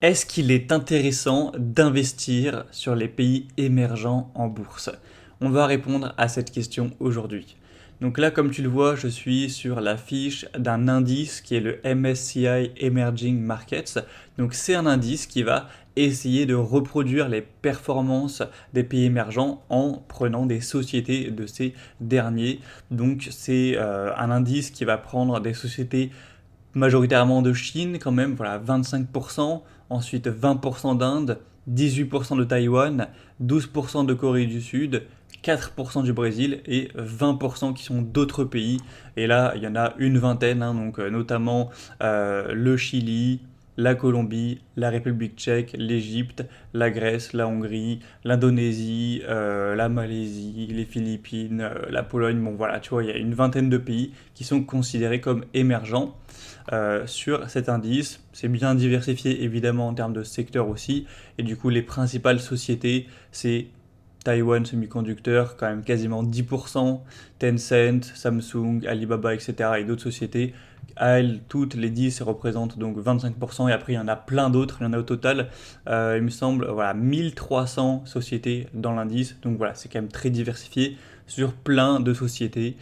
Est-ce qu'il est intéressant d'investir sur les pays émergents en bourse? On va répondre à cette question aujourd'hui. Donc là, comme tu le vois, je suis sur la fiche d'un indice qui est le MSCI Emerging Markets. Donc c'est un indice qui va essayer de reproduire les performances des pays émergents en prenant des sociétés de ces derniers. Donc c'est un indice qui va prendre des sociétés majoritairement de Chine quand même, voilà, 25%, ensuite 20% d'Inde, 18% de Taïwan, 12% de Corée du Sud, 4% du Brésil et 20% qui sont d'autres pays. Et là, il y en a une vingtaine, hein, donc notamment le Chili, la Colombie, la République tchèque, l'Égypte, la Grèce, la Hongrie, l'Indonésie, la Malaisie, les Philippines, la Pologne. Bon voilà, tu vois, il y a une vingtaine de pays qui sont considérés comme émergents sur cet indice. C'est bien diversifié évidemment en termes de secteur aussi. Et du coup, les principales sociétés, c'est Taiwan Semiconductor, quand même quasiment 10%, Tencent, Samsung, Alibaba, etc. et d'autres sociétés. À elles, toutes les 10 représentent donc 25%, et après il y en a plein d'autres, il y en a au total, il me semble, voilà, 1300 sociétés dans l'indice, donc voilà, c'est quand même très diversifié sur plein de sociétés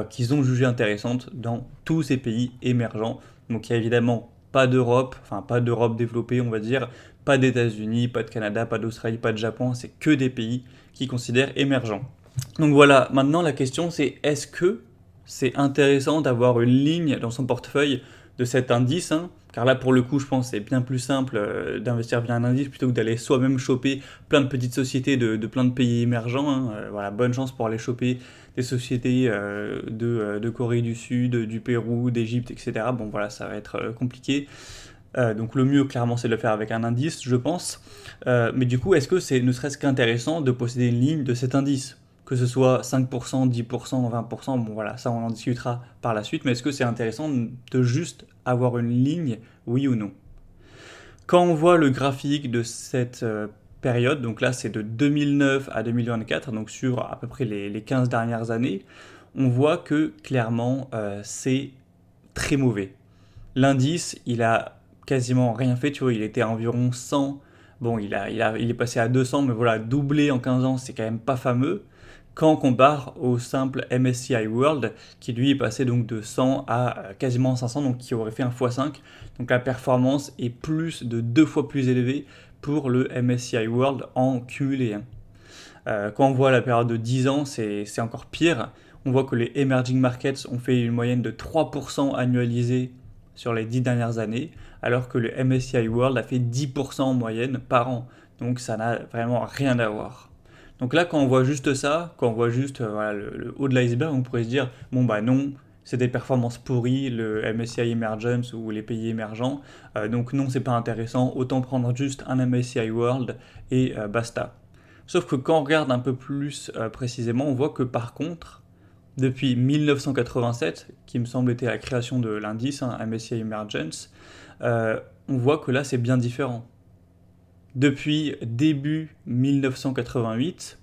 qu'ils ont jugées intéressantes dans tous ces pays émergents. Donc il y a évidemment pas d'Europe, enfin pas d'Europe développée on va dire, pas d'États-Unis, pas de Canada, pas d'Australie, pas de Japon, c'est que des pays qui considèrent émergents. Donc voilà, maintenant la question c'est est-ce que c'est intéressant d'avoir une ligne dans son portefeuille de cet indice, hein, car là pour le coup je pense que c'est bien plus simple d'investir via un indice plutôt que d'aller soi-même choper plein de petites sociétés de plein de pays émergents, hein. Voilà, bonne chance pour aller choper des sociétés de Corée du Sud, du Pérou, d'Égypte, etc. Bon voilà, ça va être compliqué. Donc le mieux clairement c'est de le faire avec un indice, je pense. Mais du coup, est-ce que c'est ne serait-ce qu'intéressant de posséder une ligne de cet indice? Que ce soit 5%, 10%, 20%, bon voilà, ça on en discutera par la suite, mais est-ce que c'est intéressant de juste avoir une ligne, oui ou non? Quand on voit le graphique de cette période, donc là c'est de 2009 à 2024, donc sur à peu près les 15 dernières années, on voit que clairement c'est très mauvais. L'indice, il a quasiment rien fait, tu vois, il était à environ 100. Bon, il est passé à 200, mais voilà, doublé en 15 ans, c'est quand même pas fameux. Quand on compare au simple MSCI World, qui lui est passé donc de 100 à quasiment 500, donc qui aurait fait un x5. Donc la performance est plus de 2 fois plus élevée pour le MSCI World en cumulé, hein. Quand on voit la période de 10 ans, c'est encore pire. On voit que les emerging markets ont fait une moyenne de 3% annualisée sur les 10 dernières années, alors que le MSCI World a fait 10% en moyenne par an. Donc ça n'a vraiment rien à voir. Donc là, quand on voit juste ça, quand on voit juste voilà, le haut de l'iceberg, on pourrait se dire, bon bah non, c'est des performances pourries, le MSCI Emergence ou les pays émergents, donc non, c'est pas intéressant, autant prendre juste un MSCI World et basta. Sauf que quand on regarde un peu plus précisément, on voit que par contre, depuis 1987, qui me semble était la création de l'indice, hein, MSCI Emergence, on voit que là c'est bien différent. Depuis début 1988,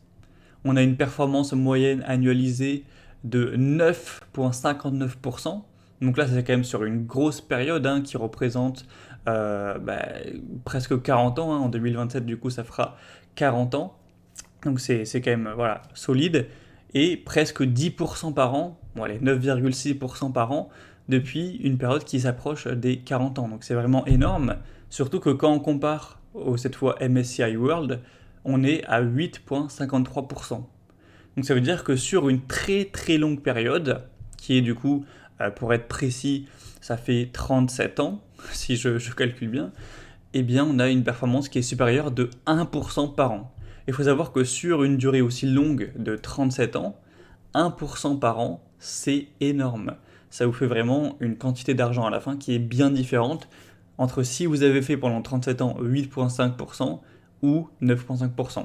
on a une performance moyenne annualisée de 9,59%. Donc là, c'est quand même sur une grosse période, hein, qui représente presque 40 ans, hein. En 2027, du coup, ça fera 40 ans. Donc c'est quand même voilà, solide. Et presque 10% par an, bon allez, 9,6% par an, depuis une période qui s'approche des 40 ans. Donc c'est vraiment énorme. Surtout que quand on compare cette fois MSCI World, on est à 8,53%. Donc ça veut dire que sur une très très longue période, qui est du coup, pour être précis, ça fait 37 ans, si je calcule bien, eh bien on a une performance qui est supérieure de 1% par an. Il faut savoir que sur une durée aussi longue de 37 ans, 1% par an, c'est énorme. Ça vous fait vraiment une quantité d'argent à la fin qui est bien différente entre si vous avez fait pendant 37 ans 8,5% ou 9,5%.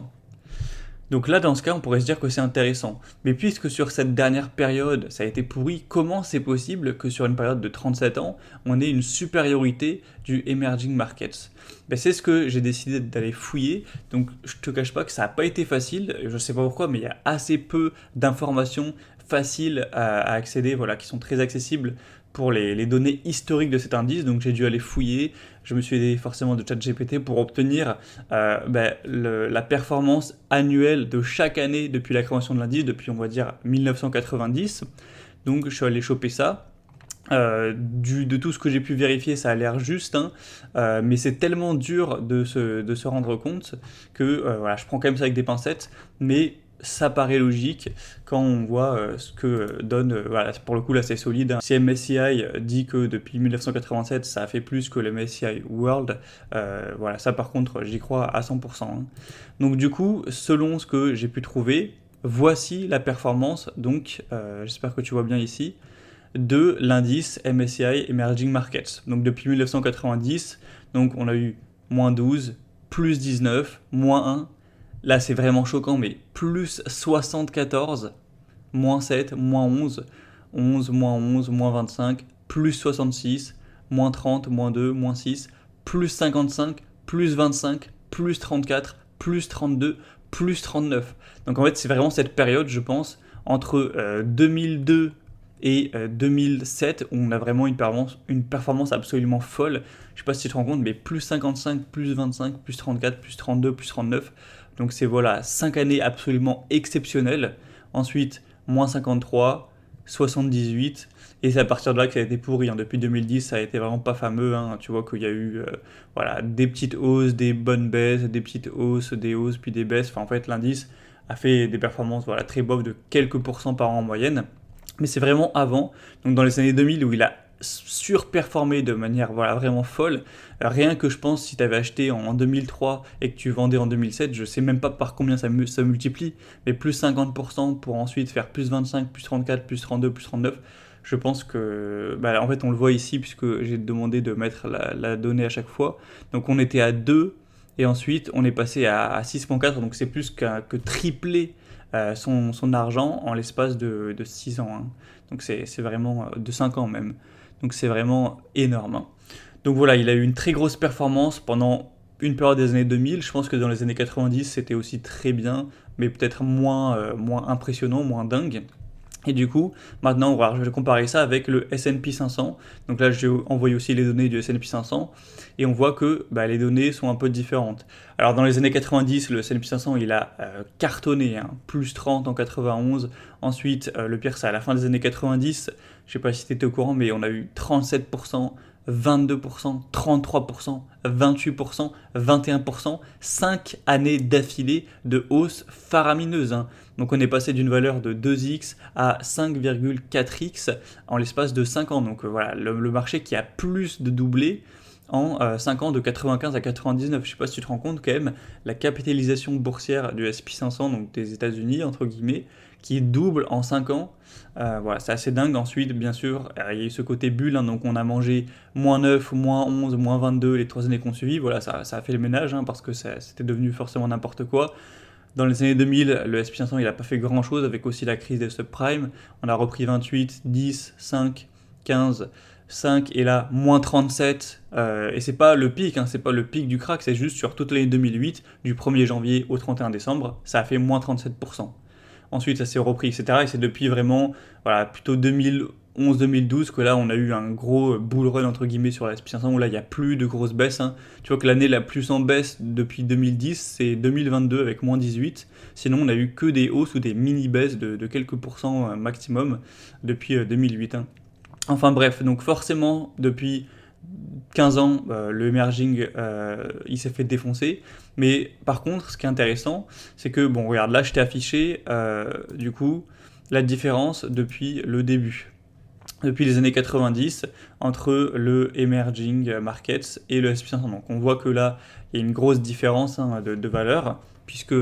Donc là, dans ce cas, on pourrait se dire que c'est intéressant. Mais puisque sur cette dernière période, ça a été pourri, comment c'est possible que sur une période de 37 ans, on ait une supériorité du emerging markets? C'est ce que j'ai décidé d'aller fouiller. Donc je te cache pas que ça n'a pas été facile. Je sais pas pourquoi, mais il y a assez peu d'informations faciles à accéder, voilà, qui sont très accessibles pour les données historiques de cet indice, donc j'ai dû aller fouiller, je me suis aidé forcément de ChatGPT pour obtenir la performance annuelle de chaque année depuis la création de l'indice, depuis on va dire 1990, donc je suis allé choper ça. De tout ce que j'ai pu vérifier, ça a l'air juste, hein, mais c'est tellement dur de se rendre compte que voilà, je prends quand même ça avec des pincettes, mais ça paraît logique quand on voit ce que donne, voilà, pour le coup là c'est solide, hein. Si MSCI dit que depuis 1987 ça a fait plus que le MSCI World, voilà, ça par contre j'y crois à 100%, hein. Donc du coup, selon ce que j'ai pu trouver, voici la performance, donc j'espère que tu vois bien ici, de l'indice MSCI Emerging Markets. Donc depuis 1990, donc on a eu moins 12, plus 19, moins 1. Là c'est vraiment choquant, mais plus 74, moins 7, moins 11, 11, moins 11, moins 25, plus 66, moins 30, moins 2, moins 6, plus 55, plus 25, plus 34, plus 32, plus 39. Donc en fait c'est vraiment cette période, je pense, entre 2002 et 2007 où on a vraiment une performance absolument folle. Je sais pas si tu te rends compte, mais plus 55, plus 25, plus 34, plus 32, plus 39. Donc c'est voilà, 5 années absolument exceptionnelles. Ensuite, moins 53, 78, et c'est à partir de là que ça a été pourri, hein. Depuis 2010, ça a été vraiment pas fameux, hein. Tu vois qu'il y a eu voilà, des petites hausses, des bonnes baisses, des petites hausses, des hausses, puis des baisses. Enfin, en fait, l'indice a fait des performances voilà, très bof de quelques pourcents par an en moyenne. Mais c'est vraiment avant, donc dans les années 2000, où il a surperformé de manière voilà, vraiment folle. Rien que je pense, si tu avais acheté en 2003 et que tu vendais en 2007, je sais même pas par combien ça multiplie, mais plus 50% pour ensuite faire plus 25, plus 34, plus 32, plus 39. Je pense que, bah, en fait, on le voit ici, puisque j'ai demandé de mettre la donnée à chaque fois. Donc on était à 2, et ensuite on est passé à 6,4, donc c'est plus que tripler son argent en l'espace de 6 ans, hein. Donc c'est vraiment de 5 ans même. Donc c'est vraiment énorme, hein. Donc voilà, il a eu une très grosse performance pendant une période des années 2000. Je pense que dans les années 90, c'était aussi très bien, mais peut-être moins impressionnant, moins dingue. Et du coup, maintenant, voilà, je vais comparer ça avec le S&P 500. Donc là, j'ai envoyé aussi les données du S&P 500. Et on voit que bah, les données sont un peu différentes. Alors dans les années 90, le S&P 500, il a cartonné, hein, plus 30 en 91. Ensuite, le pire, c'est à la fin des années 90. Je sais pas si tu étais au courant, mais on a eu 37%, 22%, 33%, 28%, 21%, 5 années d'affilée de hausse faramineuse, hein. Donc on est passé d'une valeur de 2x à 5,4x en l'espace de 5 ans. Donc voilà, le marché qui a plus de doublé en 5 ans, de 95 à 99. Je ne sais pas si tu te rends compte quand même, la capitalisation boursière du S&P 500, donc des États-Unis, entre guillemets, qui double en 5 ans. Voilà, c'est assez dingue. Ensuite, bien sûr, il y a eu ce côté bulle, hein, donc on a mangé moins 9, moins 11, moins 22 les 3 années qu'on suivi. Voilà, ça a fait le ménage, hein, parce que c'était devenu forcément n'importe quoi. Dans les années 2000, le S&P 500 il n'a pas fait grand chose, avec aussi la crise des subprimes. On a repris 28, 10, 5, 15, 5 et là moins 37. Et c'est pas le pic, hein, c'est pas le pic du crack, c'est juste sur toute l'année 2008, du 1er janvier au 31 décembre, ça a fait moins 37%. Ensuite, ça s'est repris, etc. Et c'est depuis vraiment, voilà, plutôt 2011-2012 que là, on a eu un gros bull run, entre guillemets, sur la S&P 500, où là, il n'y a plus de grosses baisses, hein. Tu vois que l'année la plus en baisse depuis 2010, c'est 2022 avec moins 18. Sinon, on a eu que des hausses ou des mini-baisses de quelques pourcents maximum depuis 2008, hein. Enfin bref, donc forcément, depuis 15 ans, le emerging, il s'est fait défoncer. Mais par contre, ce qui est intéressant, c'est que, bon, regarde, là, je t'ai affiché, du coup, la différence depuis le début. Depuis les années 90, entre le emerging markets et le S&P 500. Donc on voit que là, il y a une grosse différence, hein, de valeur, puisque,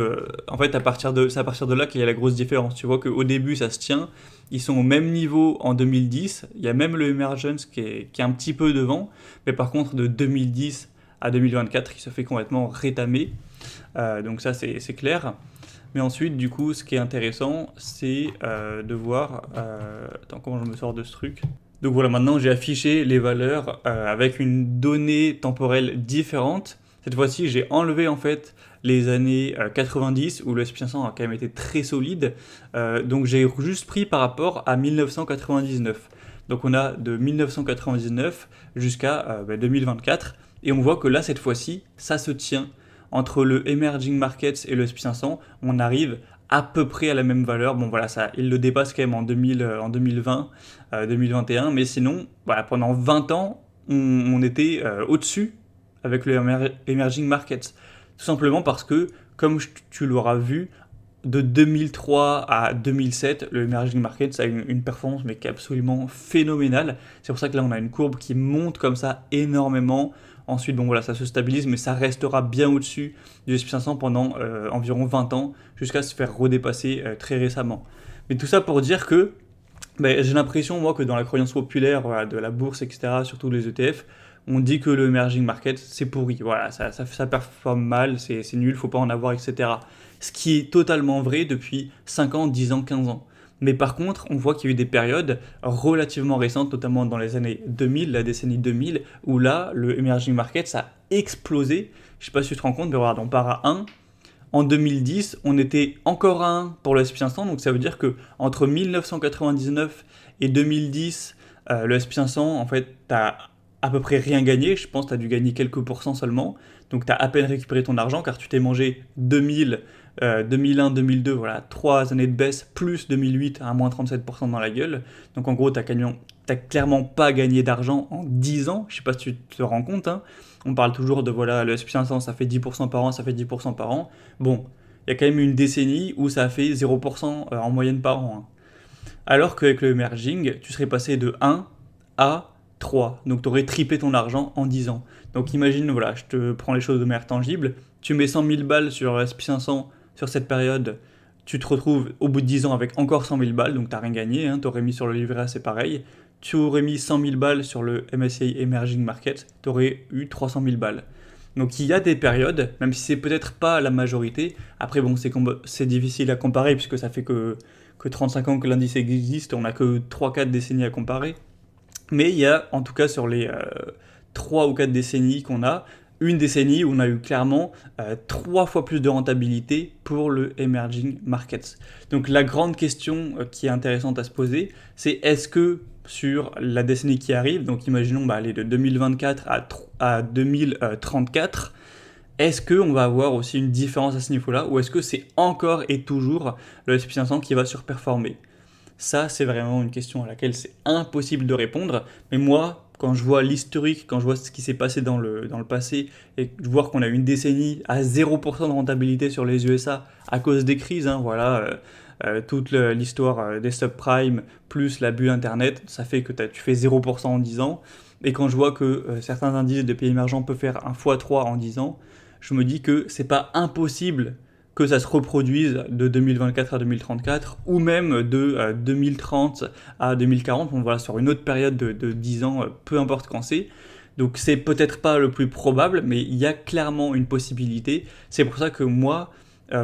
en fait, c'est à partir de là qu'il y a la grosse différence. Tu vois qu'au début, ça se tient. Ils sont au même niveau en 2010. Il y a même le Emergence qui est un petit peu devant. Mais par contre, de 2010 à 2024, il se fait complètement rétamer. Donc ça, c'est clair. Mais ensuite, du coup, ce qui est intéressant, c'est de voir... attends, comment je me sors de ce truc ? Donc voilà, maintenant, j'ai affiché les valeurs avec une donnée temporelle différente. Cette fois-ci, j'ai enlevé en fait les années 90 où le S&P 500 a quand même été très solide. Donc j'ai juste pris par rapport à 1999. Donc on a de 1999 jusqu'à 2024, et on voit que là, cette fois-ci, ça se tient. Entre le Emerging Markets et le SP500, on arrive à peu près à la même valeur. Bon voilà, ça, il le dépasse quand même en 2020, 2021, mais sinon, voilà, pendant 20 ans, on était au-dessus avec le Emerging Markets. Tout simplement parce que, comme tu l'auras vu, de 2003 à 2007, le Emerging Markets a une performance mais qui est absolument phénoménale. C'est pour ça que là, on a une courbe qui monte comme ça énormément. Ensuite, bon voilà, ça se stabilise, mais ça restera bien au-dessus du SP500 pendant environ 20 ans, jusqu'à se faire redépasser très récemment. Mais tout ça pour dire que j'ai l'impression, moi, que dans la croyance populaire voilà, de la bourse, etc., surtout les ETF, on dit que le emerging market, c'est pourri. Voilà, ça performe mal, c'est nul, faut pas en avoir, etc. Ce qui est totalement vrai depuis 5 ans, 10 ans, 15 ans. Mais par contre, on voit qu'il y a eu des périodes relativement récentes, notamment dans les années 2000, la décennie 2000, où là, le emerging market, ça a explosé. Je sais pas si tu te rends compte, mais regarde, on part à 1. En 2010, on était encore à 1 pour le SP500, donc ça veut dire que entre 1999 et 2010, le SP500, en fait, t'as à peu près rien gagné. Je pense que tu as dû gagner quelques pourcents seulement. Donc tu as à peine récupéré ton argent car tu t'es mangé 2000, 2001, 2002, voilà, 3 années de baisse, plus 2008 à moins 37% dans la gueule. Donc en gros, tu n'as clairement pas gagné d'argent en 10 ans. Je sais pas si tu te rends compte. Hein. On parle toujours de voilà, le SP500, ça fait 10% par an, ça fait 10% par an. Bon, il y a quand même une décennie où ça a fait 0% en moyenne par an. Hein. Alors qu'avec le emerging, tu serais passé de 1 à 3. Donc tu aurais triplé ton argent en 10 ans. Donc imagine, voilà, je te prends les choses de manière tangible. Tu mets 100 000 balles sur SP500 sur cette période. Tu te retrouves au bout de 10 ans avec encore 100 000 balles. Donc tu n'as rien gagné. Hein, tu aurais mis sur le livret A, c'est pareil. Tu aurais mis 100 000 balles sur le MSCI Emerging Market. Tu aurais eu 300 000 balles. Donc il y a des périodes, même si c'est peut-être pas la majorité. Après, bon, c'est difficile à comparer puisque ça fait que 35 ans que l'indice existe. On n'a que 3-4 décennies à comparer. Mais il y a, en tout cas sur les 3 ou 4 décennies qu'on a, une décennie où on a eu clairement 3 fois plus de rentabilité pour le emerging markets. Donc la grande question qui est intéressante à se poser, c'est est-ce que sur la décennie qui arrive, donc imaginons aller de 2024 à 2034, est-ce qu'on va avoir aussi une différence à ce niveau-là, ou est-ce que c'est encore et toujours le SP500 qui va surperformer ? Ça, c'est vraiment une question à laquelle c'est impossible de répondre. Mais moi, quand je vois l'historique, quand je vois ce qui s'est passé dans le passé, et je vois qu'on a une décennie à 0% de rentabilité sur les USA à cause des crises, hein, voilà, toute l'histoire des subprimes plus la bulle Internet, ça fait que tu fais 0% en 10 ans. Et quand je vois que certains indices de pays émergents peuvent faire un x3 en 10 ans, je me dis que c'est pas impossible que ça se reproduise de 2024 à 2034 ou même de 2030 à 2040, on voilà, sur une autre période de 10 ans, peu importe quand c'est. Donc c'est peut-être pas le plus probable, mais il y a clairement une possibilité. C'est pour ça que moi,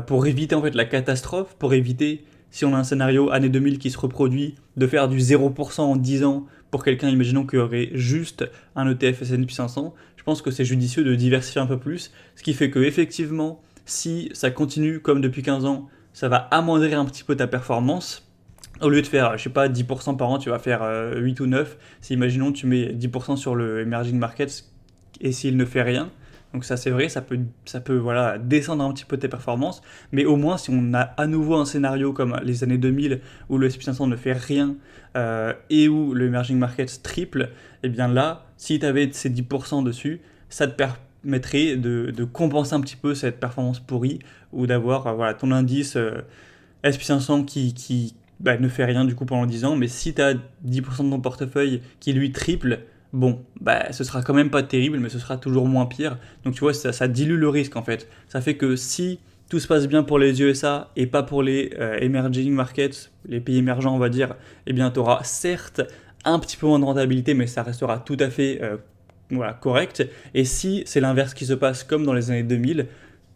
pour éviter en fait la catastrophe, pour éviter, si on a un scénario année 2000 qui se reproduit, de faire du 0% en 10 ans pour quelqu'un, imaginons qu'il y aurait juste un ETF S&P 500, je pense que c'est judicieux de diversifier un peu plus, ce qui fait que effectivement, si ça continue comme depuis 15 ans, ça va amoindrir un petit peu ta performance. Au lieu de faire, je sais pas, 10% par an, tu vas faire 8 ou 9. Si imaginons tu mets 10% sur le emerging markets et s'il ne fait rien, donc ça c'est vrai, ça peut voilà, descendre un petit peu tes performances, mais au moins si on a à nouveau un scénario comme les années 2000 où le SP500 ne fait rien et où le emerging markets triple, et bien là, si tu avais ces 10% dessus, ça te permettrait de compenser un petit peu cette performance pourrie ou d'avoir voilà, ton indice SP500 qui ne fait rien du coup pendant 10 ans, mais si tu as 10% de ton portefeuille qui lui triple, bon, ce sera quand même pas terrible, mais ce sera toujours moins pire. Donc tu vois, ça dilue le risque en fait. Ça fait que si tout se passe bien pour les USA et pas pour les emerging markets, les pays émergents on va dire, eh bien tu auras certes un petit peu moins de rentabilité, mais ça restera tout à fait voilà, correct. Et si c'est l'inverse qui se passe comme dans les années 2000,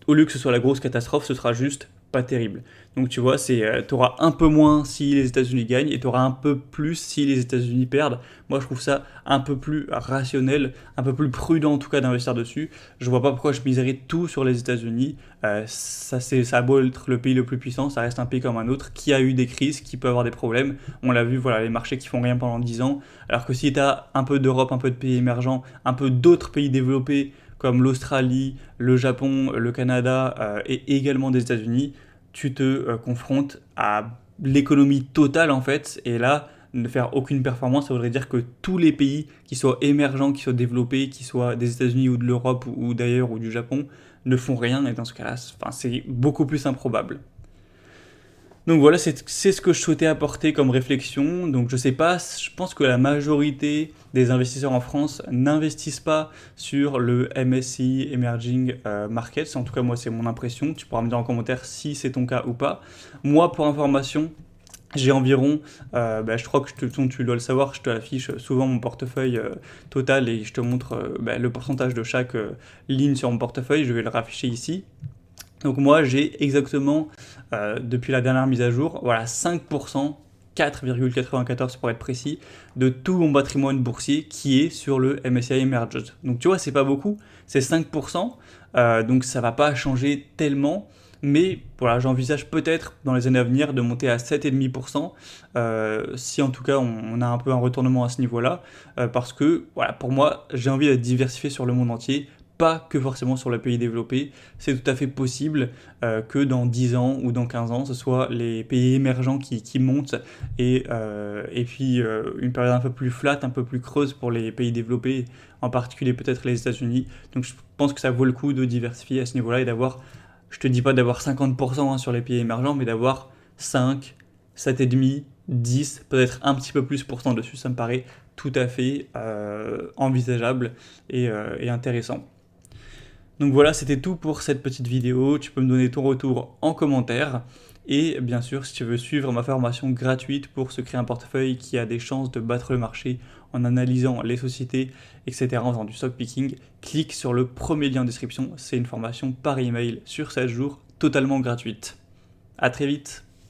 au lieu que ce soit la grosse catastrophe, ce sera juste pas terrible. Donc tu vois, tu auras un peu moins si les États-Unis gagnent et tu auras un peu plus si les États-Unis perdent. Moi, je trouve ça un peu plus rationnel, un peu plus prudent en tout cas d'investir dessus. Je vois pas pourquoi je miserais tout sur les États-Unis. Ça a beau être le pays le plus puissant, ça reste un pays comme un autre qui a eu des crises, qui peut avoir des problèmes. On l'a vu, voilà, les marchés qui font rien pendant 10 ans. Alors que si tu as un peu d'Europe, un peu de pays émergents, un peu d'autres pays développés comme l'Australie, le Japon, le Canada et également des États-Unis, tu te confrontes à l'économie totale en fait, et là, ne faire aucune performance, ça voudrait dire que tous les pays, qui soient émergents, qui soient développés, qui soient des États-Unis ou de l'Europe ou d'ailleurs ou du Japon, ne font rien, et dans ce cas-là, c'est beaucoup plus improbable. Donc voilà, c'est ce que je souhaitais apporter comme réflexion. Donc je sais pas, je pense que la majorité des investisseurs en France n'investissent pas sur le MSCI Emerging Markets. En tout cas, moi, c'est mon impression. Tu pourras me dire en commentaire si c'est ton cas ou pas. Moi, pour information, j'ai environ, je crois que tu dois le savoir, je te affiche souvent mon portefeuille total et je te montre le pourcentage de chaque ligne sur mon portefeuille. Je vais le rafficher ici. Donc moi j'ai exactement, depuis la dernière mise à jour, voilà 5%, 4,94 pour être précis, de tout mon patrimoine boursier qui est sur le MSCI Emerged. Donc tu vois, c'est pas beaucoup, c'est 5%, donc ça va pas changer tellement, mais voilà, j'envisage peut-être dans les années à venir de monter à 7,5%, si en tout cas on a un peu un retournement à ce niveau-là, parce que voilà, pour moi j'ai envie d'être diversifié sur le monde entier, pas que forcément sur les pays développés. C'est tout à fait possible que dans 10 ans ou dans 15 ans, ce soit les pays émergents qui montent et puis une période un peu plus flat, un peu plus creuse pour les pays développés, en particulier peut-être les États-Unis. Donc je pense que ça vaut le coup de diversifier à ce niveau-là et d'avoir, je te dis pas d'avoir 50% sur les pays émergents, mais d'avoir 5, 7,5, 10, peut-être un petit peu plus % dessus. Ça me paraît tout à fait envisageable et intéressant. Donc voilà, c'était tout pour cette petite vidéo. Tu peux me donner ton retour en commentaire. Et bien sûr, si tu veux suivre ma formation gratuite pour se créer un portefeuille qui a des chances de battre le marché en analysant les sociétés, etc., en faisant du stock picking, clique sur le premier lien en description. C'est une formation par email sur 16 jours, totalement gratuite. À très vite.